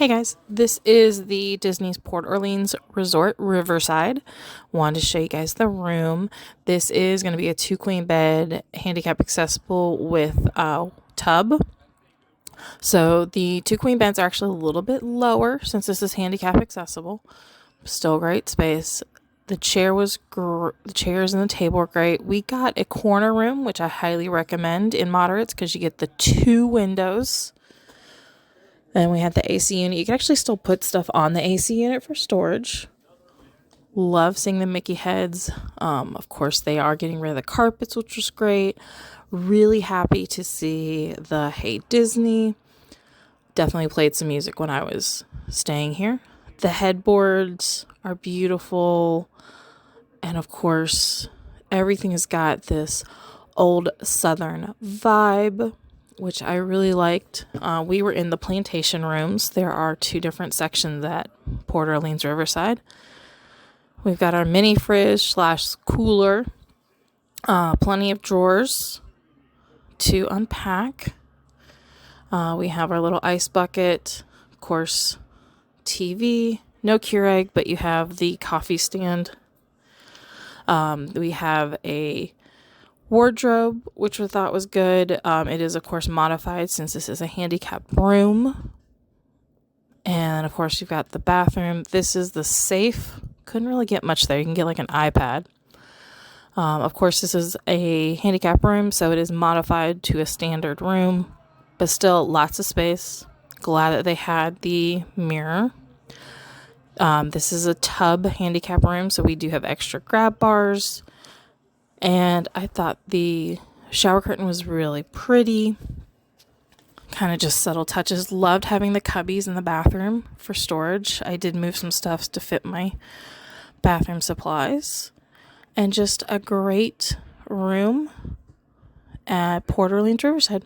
Hey guys, this is the Disney's Port Orleans Resort, Riverside. Wanted to show you guys the room. This is going to be a two queen bed, handicap accessible with a tub. So the two queen beds are actually a little bit lower since this is handicap accessible. Still great space. The chairs and the table were great. We got a corner room, which I highly recommend in moderates because you get the two windows. Then we had the AC unit. You can actually still put stuff on the AC unit for storage. Love seeing the Mickey heads. Of course, they are getting rid of the carpets, which was great. Really happy to see the Hey Disney. Definitely played some music when I was staying here. The headboards are beautiful. And of course, everything has got this old Southern vibe, which I really liked. We were in the plantation rooms. There are two different sections at Port Orleans Riverside. We've got our mini fridge / cooler. Plenty of drawers to unpack. We have our little ice bucket. Of course, TV. No Keurig, but you have the coffee stand. We have a wardrobe, which we thought was good. It is, of course, modified since this is a handicapped room. And, of course, you've got the bathroom. This is the safe. Couldn't really get much there. You can get like an iPad. Of course, this is a handicap room, so it is modified to a standard room, but still lots of space. Glad that they had the mirror. This is a tub handicap room, so we do have extra grab bars. And I thought the shower curtain was really pretty. Kind of just subtle touches. Loved having the cubbies in the bathroom for storage. I did move some stuff to fit my bathroom supplies. And just a great room at Port Orleans Riverside.